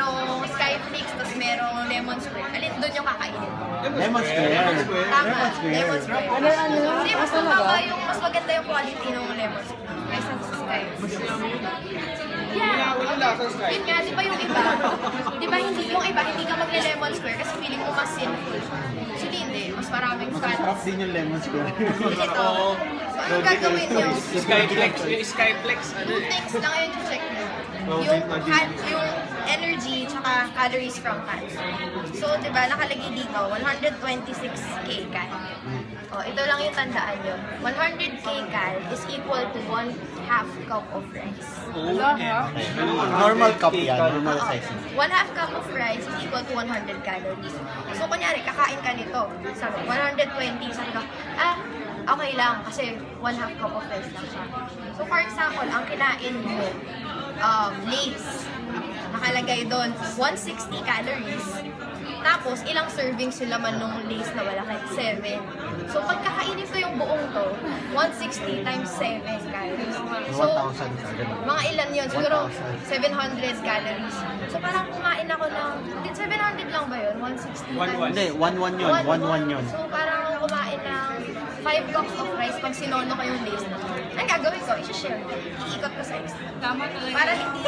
merong Skyflakes, tapos merong lemon square. Alin doon yung kakainin? Lemon square. Tama, lemon square. Kasi mas mababa yung, mas maganda yung quality ng lemon square kaysa sa Skyflakes. Yeah, yun nga, di ba yung iba? Di ba hindi yung iba, hindi ka magle-lemon square kasi feeling mo mas sinful. Actually hindi, mas maraming fat. Masarap din yung lemon square. Ito. So, anong gagawin nyo? Skyflex. Two things lang yung check nyo. Yung energy tsaka calories from fats. So, di ba, nakalagay dito, 126 kcal. Oh, ito lang yung tandaan nyo. 100 kcal is equal to 1/2 cup of rice. Normal cup yan, normal size. 1/2 cup of rice is equal to 100 calories. So, kunyari, kakain ka nito. Sabi, 120. Sabi ko, okay lang kasi 1/2 cup of rice lang siya. So, for example, ang kinain mo, Lay's. Nakalagay doon, 160 calories. Tapos, ilang servings yung laman nung Lay's na wala kahit 7. So, pag kakainin ko yung buong to, 160 times 7 calories. So, 1,000. mga ilan yun? Siguro 700 calories. So, parang kumain ako ng, 700 lang ba yun? 160 times? Hindi, 1-1 yun. 1-1 yun. So, parang kumain ng 5 cups of rice pag sinono ko yung Lay's na. Ang gagawin ko, i-share ko. Iikot ko sa extra. Tama talaga. Para hindi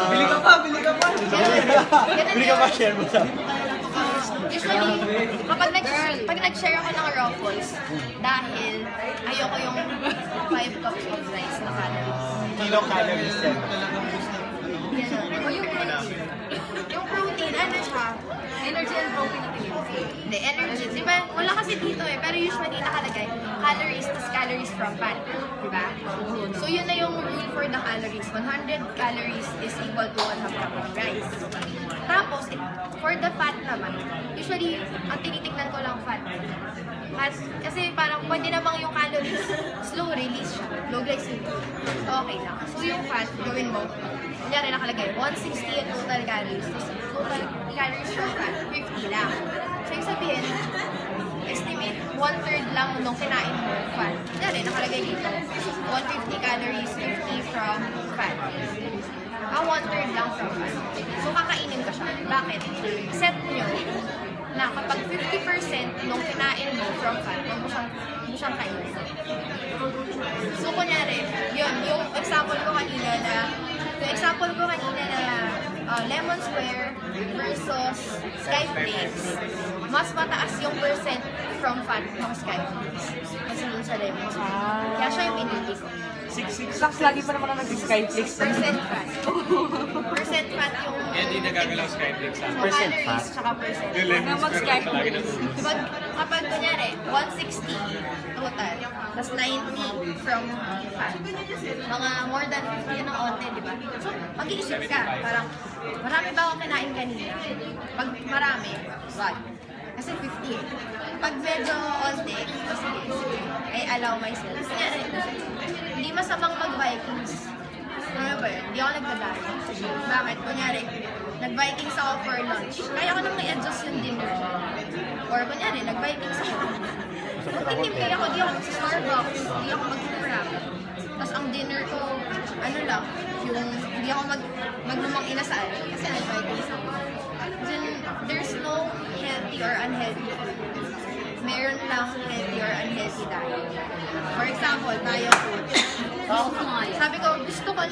Bili ka pa, bili ka pa. Bili ka pa, share mo sa. Usually, pag nag-share ako ng Ruffles, dahil ayoko yung 5 cups of rice na calories. Kilocalories yan. O yung protein, ano siya? Energy and protein. Hindi, energy. Di ba? Wala kasi dito eh. Pero usually nakalagay, calories plus calories from fat. Di ba? So yun na yung rule for the calories. 100 calories is equal to 1/2 cup of rice. Tapos, for the fat naman, usually, ang tinitignan ko lang fat. Kasi parang pwede namang yung calories, slow release siya. Low glycemic. So, okay lang. So yung fat, gawin mo. Kunyari nakalagay, 160 yung total calories. Tapos total calories from fat, 50 lang. So yung sabihin, estimate, 1/3 lang nung kinain mo fat. Kunyari, nakalagay dito, 150 calories, 50 from fat. 1/3 lang from fat. So kakainin ka siya. Bakit? Set nyo na kapag 50% nung kinain mo from fat, huwag mo siyang kainin. So, kunyari, yun, yung example ko kanina na lemon square versus Skyflakes, mas mataas yung percent from fat ng Skyflakes kasi dun sa lemon square. Kaya siya yung pinili ko. Saks, lagi pa naman ang nag-Skyflakes. Percent fat. Percent fat yung... Hindi nagagalaw Skyflakes sa Percent fat. Tsaka percent yung lemon square palagi na kapag kunyari, 160 total, tas 90 from fat. Mga more than 50 yun ang onte, di ba? So, mag-iisip ka, parang, marami ba akong kinain kanina? Pag marami, wag. Kasi 50 eh. Pag medyo onte, sige, allow myself. Kasi hindi masamang mag-Vikings. Ano ba yun? Hindi ako nagdadali. Bakit? Kunyari, nag-Vikings ako for lunch. Kaya ko nang i-adjust yung dinner. Or kunyari, nag-Vikings ako. Magtitipid ako, di ako mag-Starbucks, di ako mag-frap. Tapos ang dinner ko, ano lang, yung hindi ako maglumang inasal. Kasi nag-Vikings ako. Then, there's no healthy or unhealthy food. Meron lang healthy or unhealthy diet. For example, tayo food. Sabi ko, gusto ko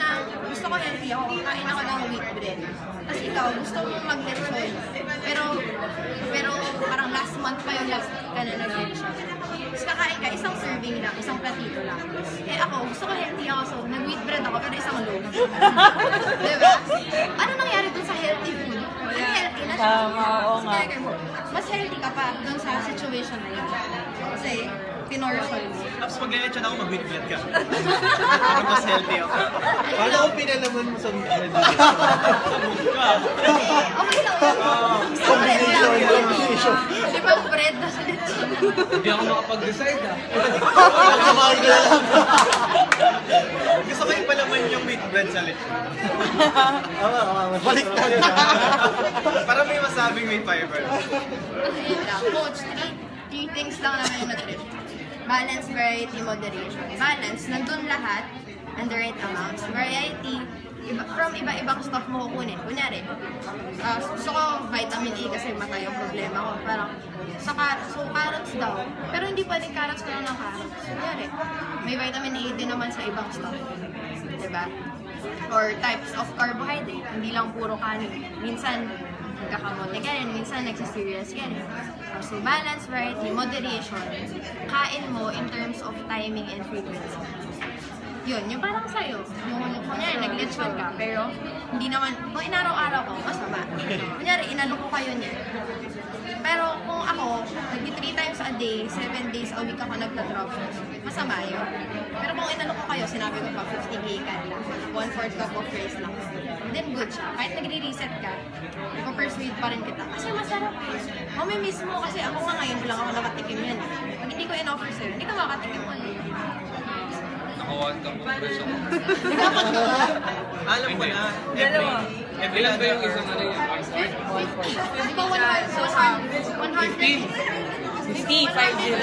healthy ako. Kain ako ng wheat bread. Tapos ikaw, gusto mo mag-lechon. Pero parang last month pa yung last ka na nag-lechon. Tapos kakain ka, isang serving lang, isang platito lang. Eh ako, gusto ko healthy ako. So, nag-wheat bread ako, pero isang loaf. Diba? Ano nangyari dun sa healthy food? Unhealthy na siya. Oo nga. Mas healthy ka pa dun sa situation na yun. Kasi, pinortion mo. Tapos mag-lechon ako, mag-wheat bread ka. Para mas healthy ako. Paano ko pinalaman mo sa bread? Okay lang yun. Combination. Di ba bread na sa lechon? Hindi ako makapag-decide ah. Samahin ko na lang. Gusto ko yung palaman yung wheat bread sa lechon. Baliktad. Para may masabing may fiber. Ayun lang. Coach, three things lang naman yung nutrition. Balance, variety, moderation. Balance, nandun lahat, and the right amounts. Variety, from merong iba-ibang stuff mo kukunin. Kunyari, gusto ko vitamin E kasi mata yung problema ko. Parang, so carrots daw. Pero hindi pwedeng carrots ka lang ng carrots. Kunyari, may vitamin E din naman sa ibang stuff. Diba? Or types of carbohydrate. Hindi lang puro kanin. Minsan, nagkakamote ka rin. Minsan, nagsiserious ka rin. So, balance, variety, moderation. Kain mo in terms of timing and frequency. Yun, yung parang sa'yo. Yung kunyari, nag-lechon ka, pero hindi naman, kung inaraw-araw ko, masama. Kunyari, inalo ko kayo niya. Pero kung ako, nag-3 times a day, 7 days a week ako nagta-drop, masama yun. Pero kung inalo ko kayo, sinabi ko pa 50k ka lang, 1/4 cup of rice lang. Then good siya. Kahit nagre-reset ka, ipapersuade pa rin kita. Kasi masarap eh. Mamimiss mo kasi ako nga ngayon lang ako nakatikim yan. Pag hindi ko in-offer sa'yo, hindi ka makatikim ulit. Nakawan ka po presyo. Alam ko na. Dalawa. Ilan ba yung isang ano yun? 50. Ikaw 100. So, 150. 50, 50.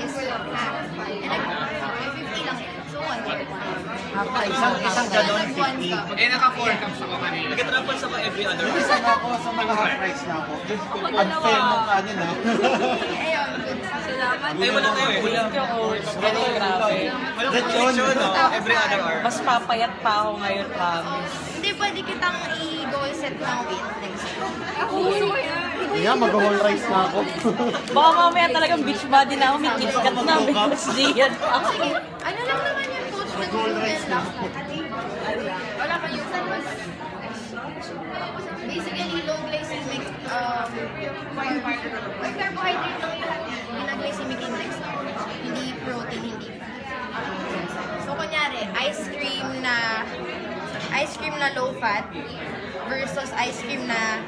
is half. And like, 50 lang yan. So, 1 Isang galon, 50. Eh, naka-4 cups ako kanina. Nag-travel ako every other week. Isa na ako sa mga half price na ako. Unfair mo ka ano na. Ayun, good. Salamat. Eh, wala kayo. Thank you, coach. Ganun, grabe. Walang connection, no? Every other hour. Mas papayat pa ako ngayon, promise. Hindi pwede kitang i-goal set ng weight next time. Kaya mag-whole rice na ako. Baka mamaya talagang beach body na ako, may kitkat na, may kusdiyan pa. Sige, ano lang naman yung coach na gawin lang. Wala ka yung basically, low glycemic carbohydrate lang yung glycemic index. Hindi protein, hindi fat. So, kunyari, ice cream na low fat versus ice cream na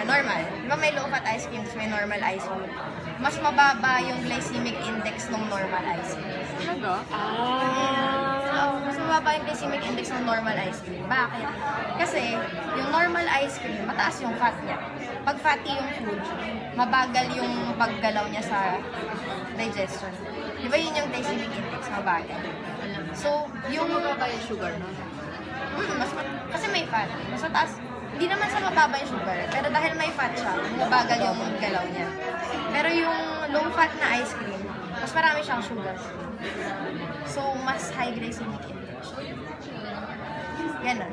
normal. Di ba may low fat ice cream, may normal ice cream? Mas mababa yung glycemic index ng normal ice cream. Talaga? Mas mababa yung glycemic index ng normal ice cream. Bakit? Kasi yung normal ice cream, mataas yung fat niya. Pag fatty yung food, mabagal yung paggalaw niya sa digestion. Di ba yun yung glycemic index, mabagal? So, yung mababa yung sugar, no? Kasi may fat. Mas mataas. Hindi naman sa mababa yung sugar, pero dahil may fat siya, mabagal yung galaw niya. Pero yung low fat na ice cream, mas marami siyang sugar. So, mas high glycemic index. Ganun.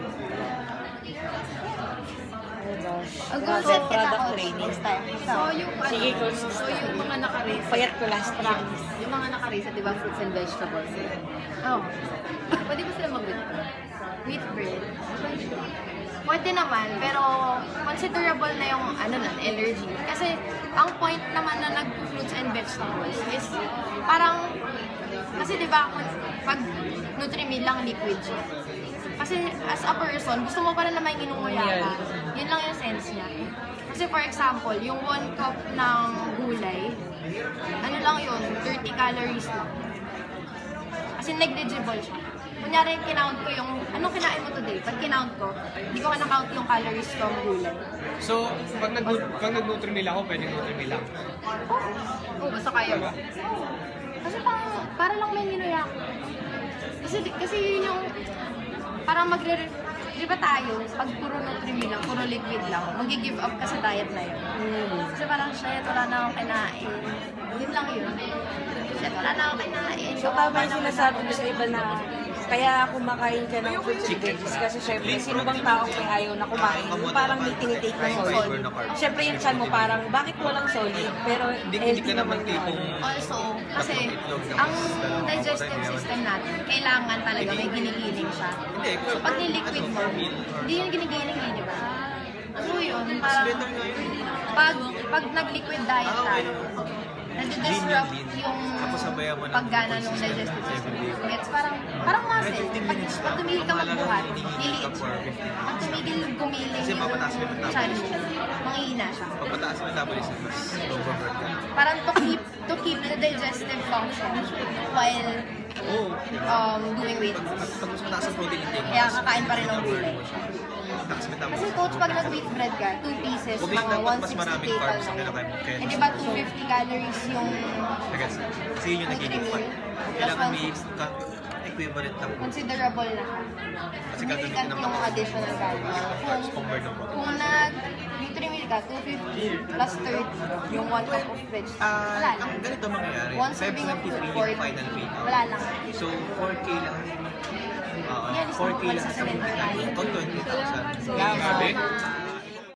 Mag-goal set kita Product ako training. next time. So, yung, Sige, coach. so, yung mga naka-race, Payat ko last time. yung mga naka-race, di ba, fruits and vegetables, Oh, pwede ba sila mag-wheat? wheat bread. Pwede naman, pero considerable na yung allergy. Kasi ang point naman na nag-fruits and vegetables is parang, kasi di ba pag Nutri-Mill lang liquid siya. Kasi as a person, gusto mo pa rin naman inunguya ka. Yun lang yung sense niya. Kasi for example, yung 1 cup ng gulay, ano lang yun, 30 calories lang. Kasi negligible siya. Kunyari, kinount ko yung, anong kinain mo today? Pag kinount ko, hindi ko na-count yung calories from gulay. So, pag nag-Nutri-Mill ako, pwede Nutri-Mill lang. Oo, basta kaya mo. Kasi para lang may minuya ko. Kasi yun yung, parang di ba tayo, pag puro Nutri-Mill lang, puro liquid lang, mag-give up ka sa diet na yun. Kasi parang, shit, wala na akong kinain. Yun lang yun. Shit, wala na akong kinain. So, tama yung sinasabi ko sa iba na kaya kumakain ka ng fruits and veggies kasi syempre, sino bang taong may ayaw na kumain? Yung parang may tinitake na solid. Syempre yung chan mo parang, bakit walang solid? Pero healthy naman yun. Also, kasi ang digestive system natin, kailangan talaga may ginigiling siya. So, pag niliquid mo, hindi yung ginigiling eh, di ba? So yun, parang pag nag-liquid diet tayo, nadi-disrupt yung paggana ng digestive system. Gets parang muscle. Pag tumigil ka magbuhat, liliit siya. Pag tumigil gumiling yung chan mo, manghihina siya. Pagpataas ng metabolism, mas overwork ka. Parang to keep the digestive function while doing weight loss. Pag mas mataas ang protein intake, Kaya kakain pa rin ng gulay. mataas Kasi metabolism. coach, pag nag-wheat bread ka, 2 pieces, Huwag lang mga dapat mas 160 maraming carbs ang calories. kinakain mo. Kaya, Eh, di ba 250 calories yung kasi yun yung nagiging fat. Kailangan may equivalent ng considerable na siya. Kasi Significant gagamitin yung additional value. compared ng protein. Kung yung 3 meal ka, 250 plus 30, yung 1 cup of veg, wala lang. Ang ganito mangyayari. One serving of food, 523 for yung final payout. wala lang. So, 4K lang. Yan, 4K lang isa sa sa pagkain. Ito, 20,000. Salamat. Grabe.